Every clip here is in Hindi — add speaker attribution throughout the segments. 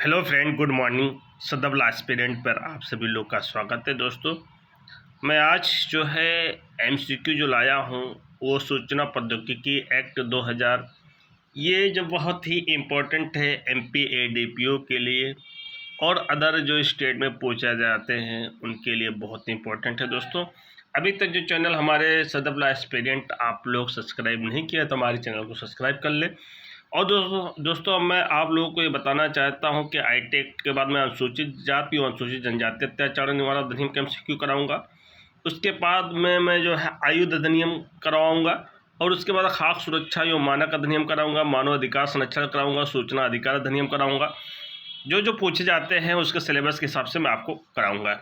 Speaker 1: Hello friend, good morning. सदबला एस्पिरेंट पर आप सभी लोग का स्वागत है। दोस्तों, मैं आज जो है एमसीक्यू जो लाया हूँ वो सूचना प्रौद्योगिकी एक्ट 2000, ये जो बहुत ही इम्पोर्टेंट है एमपी एडीपीओ के लिए और अदर जो स्टेट में पूछे जाते हैं उनके लिए बहुत इम्पोर्टेंट है। दोस्तों, अभी तक जो चैनल हमारे सदबला एस्पिरेंट आप लोग सब्सक्राइब नहीं किया तो हमारे चैनल को सब्सक्राइब कर ले। और दोस्तों अब मैं आप लोगों को ये बताना चाहता हूं कि आईटेक के बाद मैं अनुसूचित जाति और अनुसूचित जनजाति अत्याचार निवारण अधिनियम का एमसीक्यू कराऊंगा। उसके बाद में मैं जो है आयुध अधिनियम करवाऊंगा और उसके बाद खाद्य सुरक्षा एवं मानक अधिनियम कराऊंगा, मानव अधिकार संरक्षण कराऊंगा, सूचना अधिकार अधिनियम कराऊंगा। जो जो पूछे जाते हैं उसके सिलेबस के हिसाब से मैं आपको कराऊंगा।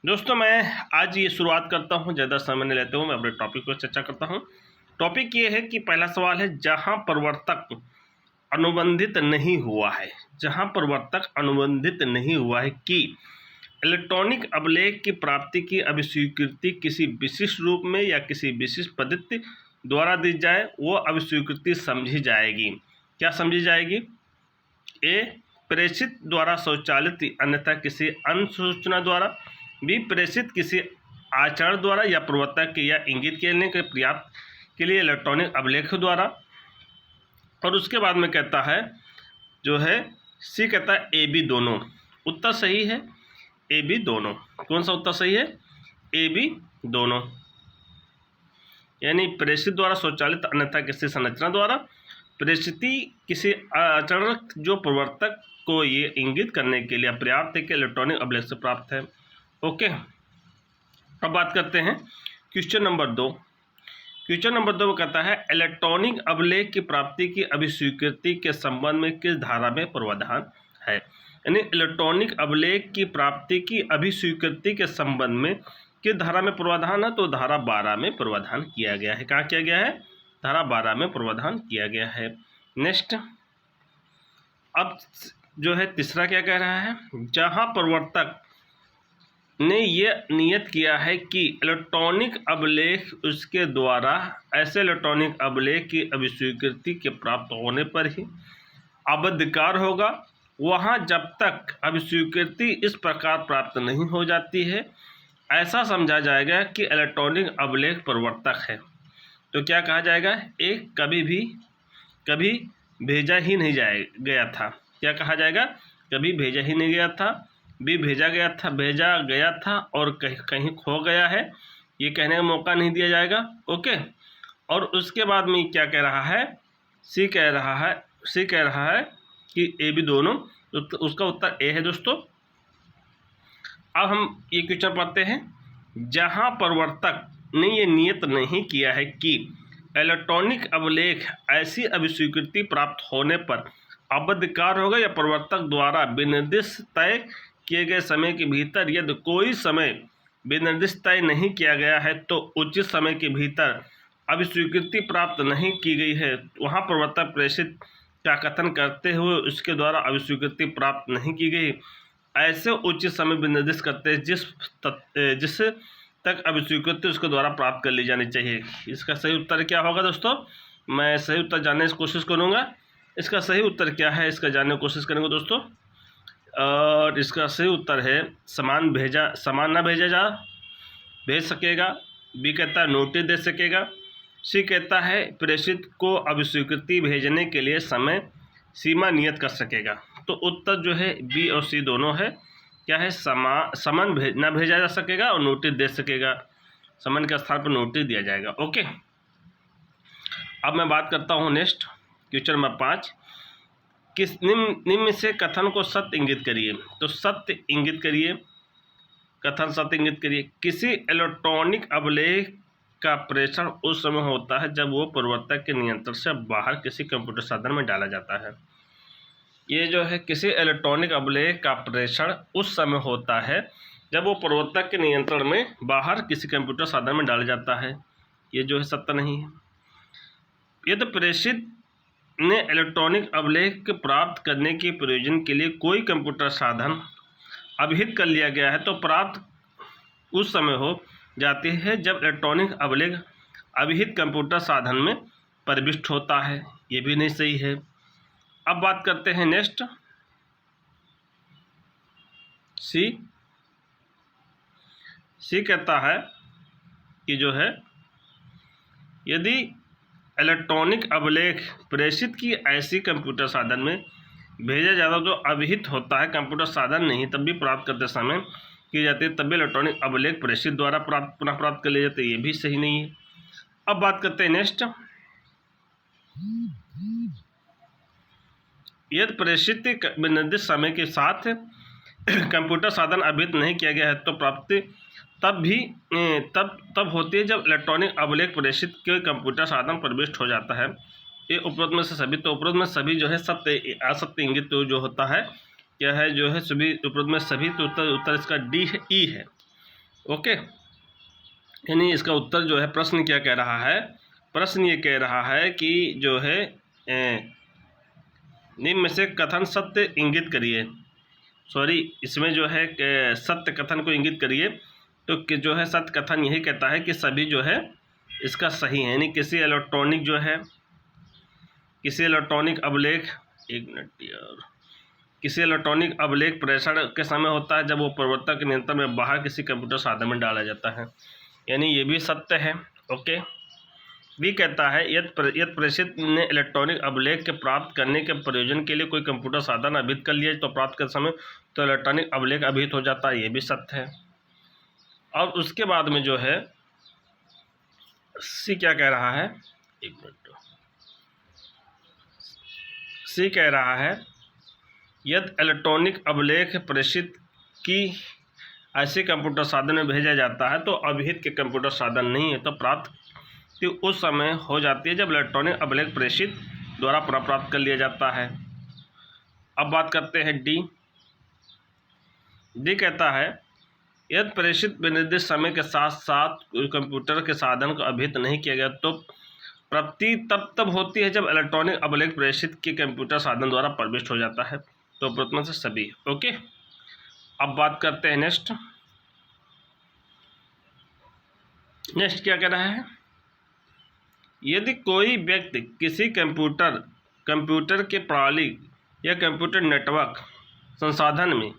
Speaker 1: दोस्तों, मैं आज ये शुरुआत करता हूँ, ज़्यादा समय नहीं लेते हुए मैं अपने टॉपिक पर चर्चा करता हूँ। टॉपिक ये है कि पहला सवाल है, जहाँ प्रवर्तक अनुबंधित नहीं हुआ है, जहां प्रवर्तक अनुबंधित नहीं हुआ है कि इलेक्ट्रॉनिक अभिलेख की प्राप्ति की अभिस्वीकृति किसी विशिष्ट रूप में या किसी विशिष्ट पद्धति द्वारा दी जाए, वो अभिस्वीकृति समझी जाएगी। क्या समझी जाएगी? ए, प्रेषित द्वारा स्वचालित अन्यथा किसी अन्य सूचना द्वारा। बी, प्रेषित किसी आचरण द्वारा या प्रवर्तक के या इंगित करने के पर्याप्त के लिए इलेक्ट्रॉनिक अभिलेख द्वारा। और उसके बाद में कहता है जो है सी, कहता है ए बी दोनों। उत्तर सही है ए बी दोनों। कौन सा उत्तर सही है? ए बी दोनों, यानी प्रेषित द्वारा स्वचालित अन्यथा किसी संरचना द्वारा, प्रेषिती किसी आचरण जो प्रवर्तक को ये इंगित करने के लिए पर्याप्त है कि इलेक्ट्रॉनिक अभिलेख से प्राप्त है। ओके, अब बात करते हैं क्वेश्चन नंबर 2। क्वेश्चन नंबर 2 कहता है, इलेक्ट्रॉनिक अभिलेख की प्राप्ति की अभिस्वीकृति के संबंध में किस धारा में प्रावधान है? यानी इलेक्ट्रॉनिक अभिलेख की प्राप्ति की अभिस्वीकृति के संबंध में किस धारा में प्रावधान है? तो धारा 12 में प्रावधान किया गया है। कहाँ किया गया है? धारा 12 में प्रावधान किया गया है। नेक्स्ट, अब जो है तीसरा क्या कह रहा है, जहाँ प्रवर्तक ने यह नियत किया है कि इलेक्ट्रॉनिक अभिलेख उसके द्वारा ऐसे इलेक्ट्रॉनिक अभिलेख की अभिस्वीकृति के प्राप्त होने पर ही अवधिकार होगा, वहाँ जब तक अभिस्वीकृति इस प्रकार प्राप्त नहीं हो जाती है ऐसा समझा जाएगा कि इलेक्ट्रॉनिक अभिलेख प्रवर्तक है। तो क्या कहा जाएगा? एक, कभी भेजा ही नहीं गया था। क्या कहा जाएगा? कभी भेजा ही नहीं गया था। बी, भेजा गया था और कहीं खो गया है, ये कहने का मौका नहीं दिया जाएगा। ओके, और उसके बाद में क्या कह रहा है? सी कह रहा है कि ए बी दोनों। तो उसका उत्तर ए है। दोस्तों, अब हम ये क्वेश्चन पढ़ते हैं, जहां प्रवर्तक ने ये नियत नहीं किया है कि इलेक्ट्रॉनिक अभिलेख ऐसी अभिस्वीकृति प्राप्त होने पर अवधिकार होगा या प्रवर्तक द्वारा विनिर्दिष्ट तय किए गए समय के भीतर, यदि कोई समय विनिर्दिष्ट तय नहीं किया गया है तो उचित समय के भीतर अभिस्वीकृति प्राप्त नहीं की गई है, वहाँ प्रवर्तक प्रेषित का कथन करते हुए उसके द्वारा अभिस्वीकृति प्राप्त नहीं की गई, ऐसे उचित समय विनिर्दिष्ट करते हैं जिस तक अभिस्वीकृति उसके द्वारा प्राप्त कर ली जानी चाहिए। इसका सही उत्तर क्या होगा? दोस्तों, मैं सही उत्तर जानने की कोशिश करूँगा। इसका सही उत्तर क्या है, इसका जानने की कोशिश करेंगे दोस्तों। और इसका सही उत्तर है समान ना भेज सकेगा। बी कहता है नोटिस दे सकेगा। सी कहता है प्रेषित को अभिस्वीकृति भेजने के लिए समय सीमा नियत कर सकेगा। तो उत्तर जो है बी और सी दोनों है। क्या है? समन ना भेजा जा सकेगा और नोटिस दे सकेगा। समन के स्थान पर नोटिस दिया जाएगा। ओके, अब मैं बात करता हूँ नेक्स्ट क्वेश्चन नंबर 5। किस निम्न से कथन को सत्य इंगित करिए। तो सत्य इंगित करिए, कथन सत्य इंगित करिए। किसी इलेक्ट्रॉनिक अभिलेख का प्रेषण उस समय होता है जब वो प्रवर्तक के नियंत्रण से बाहर किसी कंप्यूटर साधन में डाला जाता है। ये जो है किसी इलेक्ट्रॉनिक अभिलेख का प्रेषण उस समय होता है जब वो प्रवर्तक के नियंत्रण में बाहर किसी कंप्यूटर साधन में डाला जाता है। ये जो है सत्य नहीं है। ये तो प्रेषित ने इलेक्ट्रॉनिक अभिलेख प्राप्त करने के प्रयोजन के लिए कोई कंप्यूटर साधन अभिहित कर लिया गया है तो प्राप्त उस समय हो जाती है जब इलेक्ट्रॉनिक अभिलेख अभिहित कंप्यूटर साधन में प्रविष्ट होता है। ये भी नहीं सही है। अब बात करते हैं नेक्स्ट सी कहता है कि जो है यदि इलेक्ट्रॉनिक अभिलेख प्रेषित की ऐसी कंप्यूटर साधन में भेजा जाता तो अभिहित होता है, कंप्यूटर साधन नहीं तब भी प्राप्त करते समय की जाती है, तभी इलेक्ट्रॉनिक अभिलेख प्रेषित द्वारा पुनः प्राप्त कर लिए जाते, ये भी सही नहीं है। अब बात करते हैं नेक्स्ट, यदि प्रेषित निर्दिष्ट समय के साथ कंप्यूटर साधन अभिहित नहीं किया गया है तो प्राप्ति तब होती है जब इलेक्ट्रॉनिक अभिलेख प्रेषित के कंप्यूटर साधन प्रविष्ट हो जाता है। ये उपरोक्त में से सभी, तो उपरोक्त में सभी जो है सत्य असत्य इंगित तो जो होता है क्या है, जो है सभी उपरोक्त में सभी, तो उत्तर इसका डी है, ई है। ओके, यानी इसका उत्तर जो है, प्रश्न क्या कह रहा है, प्रश्न ये कह रहा है कि जो है निम्न में से कथन सत्य इंगित करिए, इसमें जो है सत्य कथन को इंगित करिए, तो कि जो है सत्य कथन यही कहता है कि सभी जो है इसका सही है, यानी किसी इलेक्ट्रॉनिक अभिलेख, एक मिनट यार, किसी इलेक्ट्रॉनिक अभिलेख प्रेषण के समय होता है जब वो प्रवर्तक के नियंत्रण में बाहर किसी कंप्यूटर साधन में डाला जाता है, यानी ये भी सत्य है। ओके, बी कहता है यदि प्रेषित ने इलेक्ट्रॉनिक अभिलेख के प्राप्त करने के प्रयोजन के लिए कोई कंप्यूटर साधन अभिहित कर लिया तो प्राप्त करते समय तो इलेक्ट्रॉनिक अभिलेख अभिहित हो जाता है, ये भी सत्य है। और उसके बाद में जो है सी क्या कह रहा है, एक मिनट, सी कह रहा है यदि इलेक्ट्रॉनिक अभिलेख प्रेषित की ऐसे कंप्यूटर साधन में भेजा जाता है तो अभिहित के कंप्यूटर साधन नहीं है तो प्राप्ति उस समय हो जाती है जब इलेक्ट्रॉनिक अभिलेख प्रेषित द्वारा प्राप्त कर लिया जाता है। अब बात करते हैं डी कहता है यदि प्रेषित विनिर्दिष्ट समय के साथ साथ कंप्यूटर के साधन को अभिहित नहीं किया गया तो प्राप्ति तब होती है जब इलेक्ट्रॉनिक अभिलेख प्रेषित के कंप्यूटर साधन द्वारा प्रविष्ट हो जाता है, तो प्रथम से सभी। ओके, अब बात करते हैं नेक्स्ट क्या कह रहा है, यदि कोई व्यक्ति किसी कंप्यूटर के प्रणाली या कंप्यूटर नेटवर्क संसाधन में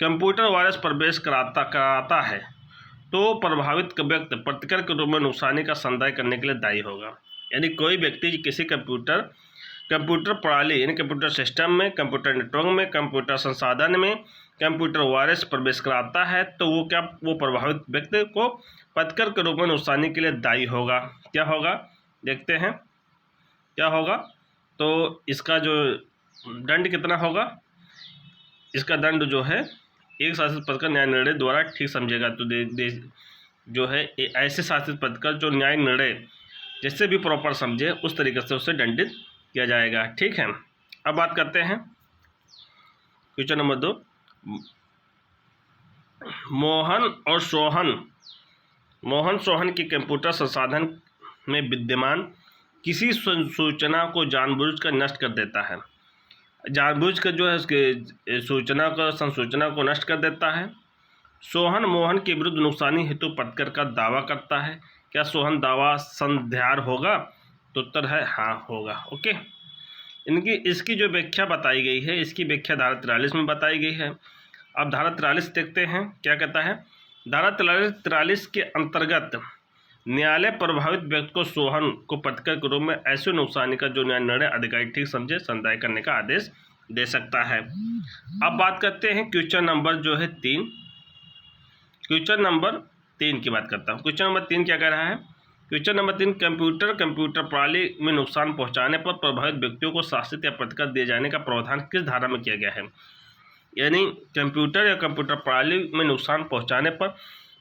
Speaker 1: कंप्यूटर वायरस प्रवेश कराता है तो प्रभावित व्यक्ति प्रतिकर के रूप में नुकसानी का संदाय करने के लिए दायी होगा। यानी कोई व्यक्ति किसी कंप्यूटर प्रणाली यानी कंप्यूटर सिस्टम में, कंप्यूटर नेटवर्क में, कंप्यूटर संसाधन में कंप्यूटर वायरस प्रवेश कराता है तो वो प्रभावित व्यक्ति को प्रतिकर के रूप में नुकसानी के लिए दायी होगा। क्या होगा देखते हैं, क्या होगा, तो इसका जो दंड कितना होगा, इसका दंड जो है एक शासित पत्रकार न्याय निर्णय द्वारा ठीक समझेगा तो जो है ऐसे शासित पत्रकार जो न्याय निर्णय जिससे भी प्रॉपर समझे उस तरीके से उसे दंडित किया जाएगा। ठीक है, अब बात करते हैं क्वेश्चन नंबर 2, मोहन सोहन की कंप्यूटर संसाधन में विद्यमान किसी सूचना को जानबूझकर नष्ट कर देता है, जानबूझकर जो है उसके संसूचना को नष्ट कर देता है। सोहन मोहन के विरुद्ध नुकसानी हेतु प्रतिकर का दावा करता है, क्या सोहन दावा संध्यार होगा, तो उत्तर है हाँ होगा। ओके, इसकी जो व्याख्या बताई गई है, इसकी व्याख्या धारा 43 में बताई गई है। अब धारा 43 देखते हैं क्या कहता है, धारा 43 के अंतर्गत न्यायालय प्रभावित व्यक्ति को सोहन को प्रतिकर के रूप में ऐसे नुकसानी का जो न्याय निर्णय अधिकारी ठीक समझे संदाय करने का आदेश दे सकता है। अब बात करते हैं क्वेश्चन नंबर जो है 3, क्वेश्चन नंबर 3 की बात करता हूँ। क्वेश्चन नंबर 3 क्या कह रहा है, क्वेश्चन नंबर 3, कंप्यूटर प्रणाली में नुकसान पहुँचाने पर प्रभावित व्यक्तियों को शासित या प्रतिकर दिए जाने का प्रावधान किस धारा में किया गया है। यानी कंप्यूटर या कंप्यूटर प्रणाली में नुकसान पहुँचाने पर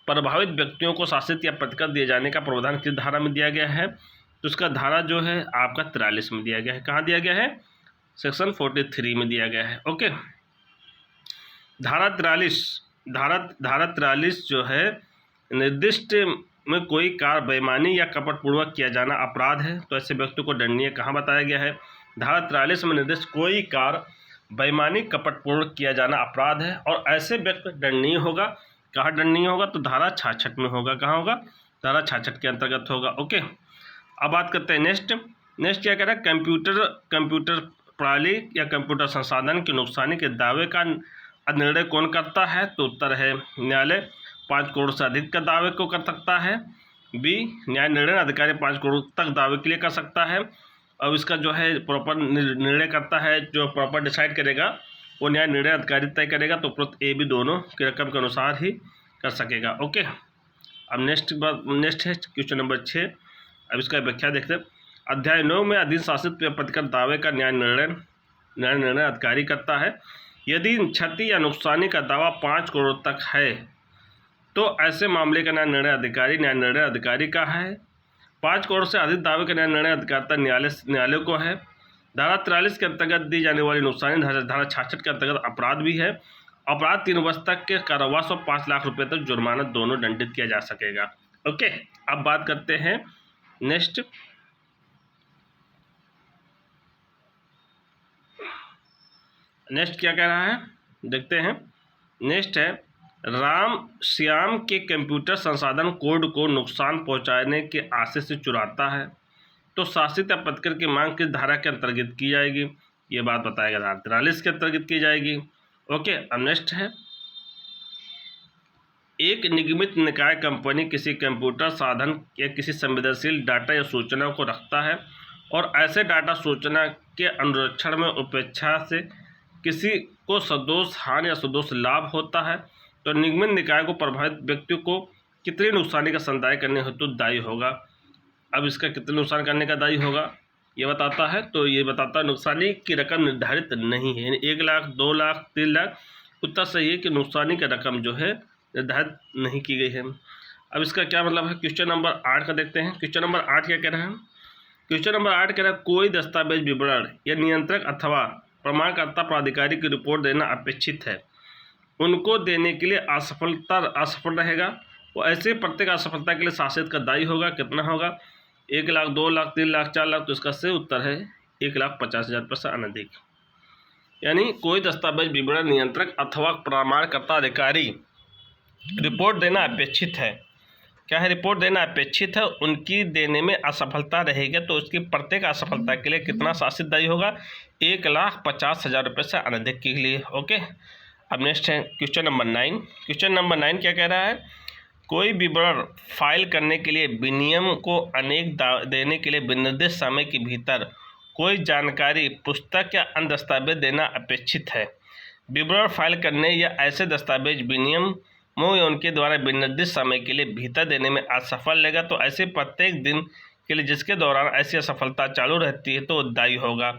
Speaker 1: प्रभावित व्यक्तियों को शासित या प्रतिकर दिए जाने का प्रावधान किस धारा में दिया गया है, तो उसका धारा जो है आपका 43 में दिया गया है। कहाँ दिया गया है, सेक्शन 43 में दिया गया है। ओके, धारा 43 जो है निर्दिष्ट में कोई कार्य बेईमानी या कपटपूर्वक किया जाना अपराध है, तो ऐसे व्यक्ति को दंडनीय कहाँ बताया गया है, धारा 43 में निर्दिष्ट कोई कार्य बेईमानी कपटपूर्वक किया जाना अपराध है और ऐसे व्यक्ति दंडनीय होगा। कहाँ दंडनीय होगा, तो धारा 66 में होगा। कहाँ होगा, धारा 66 के अंतर्गत होगा। ओके, अब बात करते हैं नेक्स्ट क्या कह रहा है, कंप्यूटर प्रणाली या कंप्यूटर संसाधन के नुकसानी के दावे का निर्णय कौन करता है? तो उत्तर है न्यायालय 5 करोड़ से अधिक का दावे को कर सकता है। बी, न्याय निर्णय अधिकारी 5 करोड़ तक दावे के लिए कर सकता है। अब इसका जो है प्रॉपर निर्णय करता है, जो प्रॉपर डिसाइड करेगा वो न्याय निर्णय अधिकारी तय करेगा, तो उपरोक्त ए बी दोनों की रकम के अनुसार ही कर सकेगा। ओके, अब नेक्स्ट है क्वेश्चन नंबर 6। अब इसका व्याख्या देखते हैं। अध्याय 9 में अधीन शासित प्रतिकर दावे का न्याय निर्णय अधिकारी करता है। यदि क्षति या नुकसानी का दावा 5 करोड़ तक है तो ऐसे मामले का न्याय निर्णय अधिकारी का है। 5 करोड़ से अधिक दावे का न्याय निर्णय अधिकारिता न्यायालय को है। धारा 43 के अंतर्गत दी जाने वाली नुकसानी धारा 66 के अंतर्गत अपराध भी है। अपराध 3 वर्ष तक के कारावास और 5 लाख रुपए तक जुर्माना दोनों दंडित किया जा सकेगा। ओके, अब बात करते हैं नेक्स्ट क्या कह रहा है, देखते हैं। नेक्स्ट है, राम श्याम के कंप्यूटर संसाधन कोड को नुकसान पहुंचाने के आशय से चुराता है तो शासित या प्रतिकर की मांग किस धारा के अंतर्गत की जाएगी? ये बात बताएगा, धारा 43 के अंतर्गत की जाएगी। ओके, अब नेक्स्ट है, एक निगमित निकाय कंपनी किसी कंप्यूटर साधन या किसी संवेदनशील डाटा या सूचना को रखता है और ऐसे डाटा सूचना के अनुरक्षण में उपेक्षा से किसी को सदोष हानि या सदोष लाभ होता है तो निगमित निकाय को प्रभावित व्यक्ति को कितनी नुकसानी का संदाय करने हेतु दायी होगा। अब इसका कितने नुकसान करने का दायी होगा ये बताता है, तो ये बताता है नुकसानी की रकम निर्धारित नहीं है, 1 लाख, 2 लाख, 3 लाख। उत्तर सही है कि नुकसानी की रकम जो है निर्धारित नहीं की गई है। अब इसका क्या मतलब है? क्वेश्चन नंबर 8 का देखते हैं। क्वेश्चन नंबर 8 क्या कह रहा है? क्वेश्चन नंबर 8 कह रहा है, कोई दस्तावेज विवरण या नियंत्रक अथवा प्रमाणकर्ता प्राधिकारी की रिपोर्ट देना अपेक्षित है, उनको देने के लिए असफल रहेगा। वो ऐसे प्रत्येक असफलता के लिए शासित का दायी होगा। कितना होगा? 1 लाख, 2 लाख, 3 लाख, 4 लाख। तो इसका सही उत्तर है 1,50,000 रुपये से अनधिक। यानी कोई दस्तावेज विवरण नियंत्रक अथवा प्रमाणकर्ता अधिकारी रिपोर्ट देना अपेक्षित है। क्या है? रिपोर्ट देना अपेक्षित है, उनकी देने में असफलता रहेगी तो उसकी प्रत्येक असफलता के लिए कितना शासित दायी होगा? 1,50,000 रुपये से अनधिक के लिए। ओके, अब नेक्स्ट है क्वेश्चन नंबर 9। क्वेश्चन नंबर 9 क्या कह रहा है? कोई विवरण फाइल करने के लिए विनियम को अनेक देने के लिए विनिर्दिष्ट समय के भीतर कोई जानकारी, पुस्तक या अन्य दस्तावेज देना अपेक्षित है। विवरण फाइल करने या ऐसे दस्तावेज विनियमों या उनके द्वारा विनिर्दिष्ट समय के लिए भीतर देने में असफल रहेगा तो ऐसे प्रत्येक दिन के लिए जिसके दौरान ऐसी असफलता चालू रहती है तो दायी होगा।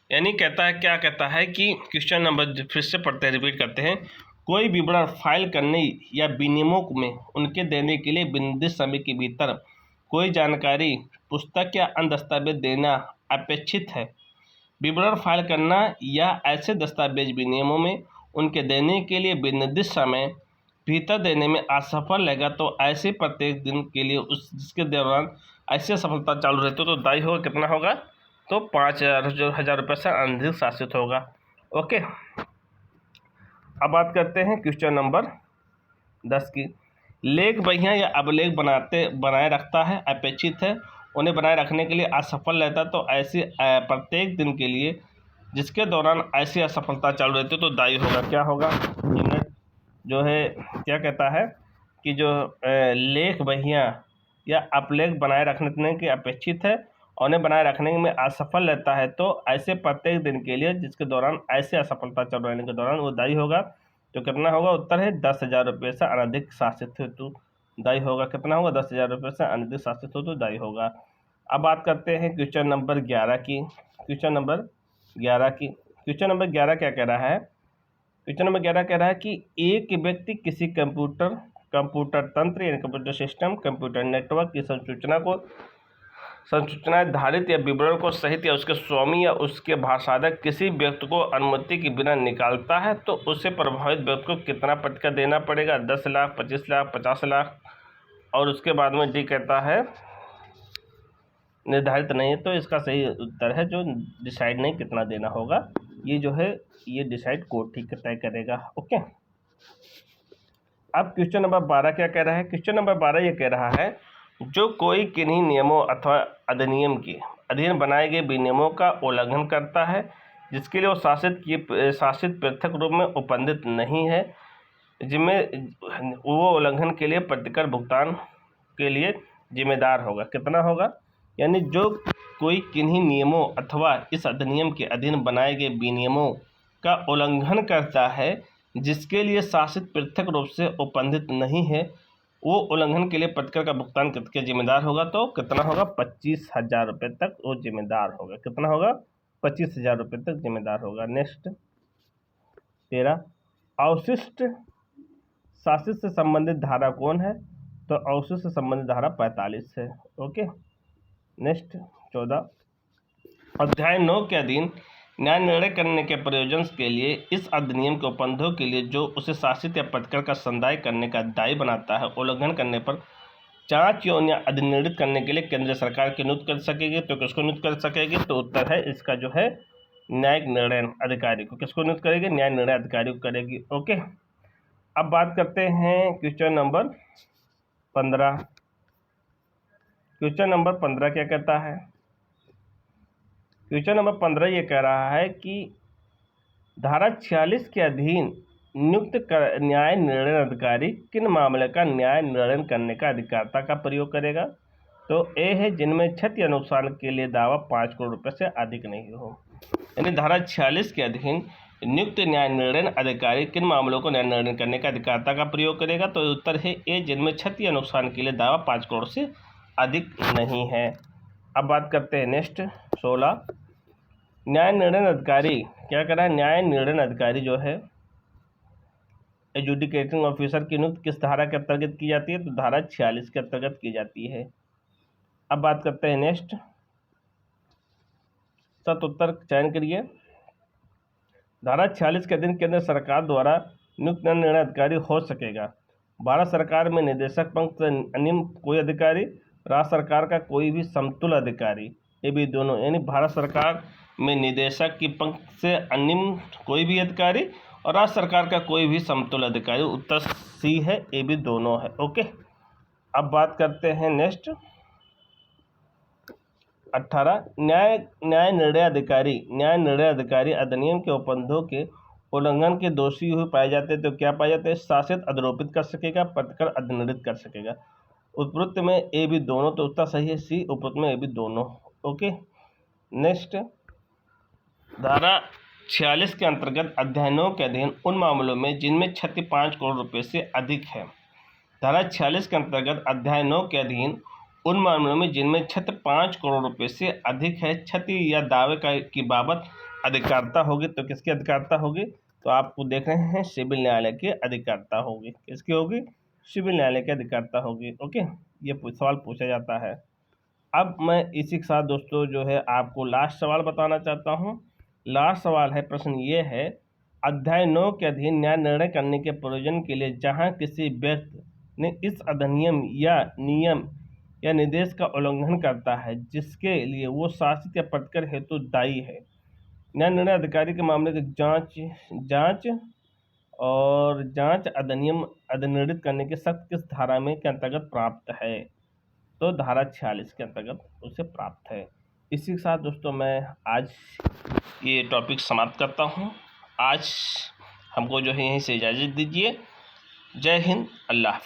Speaker 1: यानी कहता है, क्या कहता है कि क्वेश्चन नंबर फिर से पढ़ते हैं, रिपीट करते हैं। कोई विवरण फाइल करने या विनियमों में उनके देने के लिए विनिर्दिष्ट समय के भीतर कोई जानकारी, पुस्तक या अन्य दस्तावेज देना अपेक्षित है। विवरण फाइल करना या ऐसे दस्तावेज विनियमों में उनके देने के लिए विनिर्दिष्ट समय भीतर देने में असफल रहेगा तो ऐसे प्रत्येक दिन के लिए जिसके दौरान ऐसी असफलता चालू रहती है तो दायी होगा। कितना होगा? तो 5,000 रुपये से अधिक शासित होगा। ओके, अब बात करते हैं क्वेश्चन नंबर 10 की। लेख बहियाँ या अभिलेख बनाए रखता है, अपेक्षित है, उन्हें बनाए रखने के लिए असफल रहता है तो ऐसे प्रत्येक दिन के लिए जिसके दौरान ऐसी असफलता चालू रहती है तो दायी होगा। क्या होगा? यूनिट जो है क्या कहता है कि जो लेख बहियाँ या अभिलेख बनाए रखने के अपेक्षित है और उन्हें बनाए रखने में असफल रहता है तो ऐसे प्रत्येक दिन के लिए जिसके दौरान ऐसे असफलता चालू रहने के दौरान वो दायी होगा। तो कितना होगा? उत्तर है 10,000 रुपये से अनधिक शासित हो तो दायी होगा। कितना होगा? 10,000 रुपये से अनधिक शासित हो तो दायी होगा। अब बात करते हैं क्वेश्चन नंबर 11 की। क्वेश्चन नंबर 11 क्या कह रहा है? क्वेश्चन नंबर 11 कह रहा है कि एक व्यक्ति किसी कंप्यूटर तंत्र यानी कंप्यूटर सिस्टम, कंप्यूटर नेटवर्क की संसूचनाएं धारित या विवरण को सहित या उसके स्वामी या उसके भाषाधक किसी व्यक्ति को अनुमति के बिना निकालता है तो उसे प्रभावित व्यक्ति को कितना प्रतिकर देना पड़ेगा? 10 लाख, 25 लाख, 50 लाख। और उसके बाद में डी कहता है निर्धारित नहीं है तो इसका सही उत्तर है जो डिसाइड नहीं कितना देना होगा, ये जो है ये डिसाइड कोर्ट ठीक तय करेगा। ओके, अब क्वेश्चन नंबर 12 क्या कह रहा है? क्वेश्चन नंबर 12 ये कह रहा है, जो कोई किन्हीं नियमों अथवा अधिनियम के अधीन बनाए गए विनियमों का उल्लंघन करता है जिसके लिए वो शासित पृथक रूप में उपबंधित नहीं है, जिम्मे वो उल्लंघन के लिए प्रतिकर भुगतान के लिए जिम्मेदार होगा। कितना होगा? यानी जो कोई किन्हीं नियमों अथवा इस अधिनियम के अधीन बनाए गए विनियमों का उल्लंघन करता है, जिसके लिए शासित पृथक रूप से उपबंधित नहीं है, वो उल्लंघन के लिए प्रतिकर का भुगतान के जिम्मेदार होगा। तो कितना होगा? 25,000 रुपये तक वो जिम्मेदार होगा। कितना होगा? 25,000 रुपये तक जिम्मेदार होगा। नेक्स्ट 13, अवशिष्ट शासित से संबंधित धारा कौन है? तो अवशिष्ट से संबंधित धारा 45 है। ओके। नेक्स्ट 14, अध्याय 9 के अधीन न्याय निर्णय करने के प्रयोजन के लिए इस अधिनियम के उपबंधों के लिए जो उसे शासित या प्रतिकर का संदाय करने का दायी बनाता है, उल्लंघन करने पर जांच या अधिनिर्णित करने के लिए केंद्र सरकार की नियुक्त कर सकेगी। तो किसको नियुक्त कर सकेगी? तो उत्तर है इसका जो है न्यायिक निर्णय अधिकारी को। किसको नियुक्त करेगी? न्याय निर्णय अधिकारी को करेगी। ओके। अब बात करते हैं क्वेश्चन नंबर 15। क्वेश्चन नंबर 15 क्या कहता है? क्वेश्चन नंबर 15 ये कह रहा है कि धारा 46 के अधीन नियुक्त न्याय निर्णय अधिकारी किन मामले का न्याय निर्णय करने का अधिकारिता का प्रयोग करेगा? तो ए है जिनमें क्षति या नुकसान के लिए दावा 5 करोड़ रुपए से अधिक नहीं हो। यानी धारा 46 के अधीन नियुक्त न्याय निर्णय अधिकारी किन मामलों को न्याय निर्णय करने का अधिकारिता का प्रयोग करेगा? तो उत्तर है ए जिनमें क्षति या नुकसान के लिए दावा 5 करोड़ से अधिक नहीं है। अब बात करते हैं नेक्स्ट 16, न्याय निर्णय अधिकारी क्या कर रहा है? न्याय निर्णय अधिकारी जो है एजुडिकेटिंग ऑफिसर की नियुक्ति किस धारा के अंतर्गत की जाती है? तो धारा 46 के अंतर्गत की जाती है। अब बात करते हैं नेक्स्ट, सत उत्तर चयन करिए। धारा 46 के अधीन केंद्र सरकार द्वारा नियुक्त न्याय निर्णय अधिकारी हो सकेगा। भारत सरकार में निदेशक पंक्ति से अनिम कोई अधिकारी, राज्य सरकार का कोई भी समतुल्य अधिकारी, ये भी दोनों। यानी भारत सरकार में निदेशक की पंक्ति से अनिम कोई भी अधिकारी और राज्य सरकार का कोई भी समतुल्य अधिकारी। उत्तर सी है, ये भी दोनों है। ओके। अब बात करते हैं नेक्स्ट 18, न्याय निर्णय अधिकारी अधिनियम के उपबंधों के उल्लंघन के दोषी हुए पाए जाते हैं तो क्या पाए जाते हैं? शासित अधिरोपित कर सकेगा, प्रतिकर अधिनिर्णित कर सकेगा। उपरोक्त में ए भी दोनों, तो उत्तर सही है सी, उपरोक्त में ए भी दोनों। ओके। नेक्स्ट, धारा 46 के अंतर्गत अध्याय 9 के अधीन उन मामलों में जिनमें क्षति 5 करोड़ रुपए से अधिक है। धारा 46 के अंतर्गत अध्याय 9 के अधीन उन मामलों में जिनमें क्षति 5 करोड़ रुपए से अधिक है, क्षति या दावे की बाबत अधिकारिता होगी। तो किसकी अधिकारिता होगी? तो आपको देख रहे हैं सिविल न्यायालय की अधिकारिता होगी। किसकी होगी? सिविल न्यायालय की अधिकारिता होगी। ओके, ये सवाल पूछा जाता है। अब मैं इसी के साथ दोस्तों जो है आपको लास्ट सवाल बताना चाहता हूँ। लास्ट सवाल है, प्रश्न ये है, अध्याय 9 के अधीन न्याय निर्णय करने के प्रयोजन के लिए जहाँ किसी व्यक्ति ने इस अधिनियम या नियम या निर्देश का उल्लंघन करता है जिसके लिए वो शासित या प्रतिकर हेतु दायी है, न्याय निर्णय अधिकारी के मामले की जांच अधिनियम अधिनिर्णित करने की शक्ति किस धारा में के अंतर्गत प्राप्त है? तो धारा 46 के अंतर्गत उसे प्राप्त है। इसी के साथ दोस्तों मैं आज ये टॉपिक समाप्त करता हूँ। आज हमको जो है यहीं से इजाज़त दीजिए। जय हिंद, अल्लाह।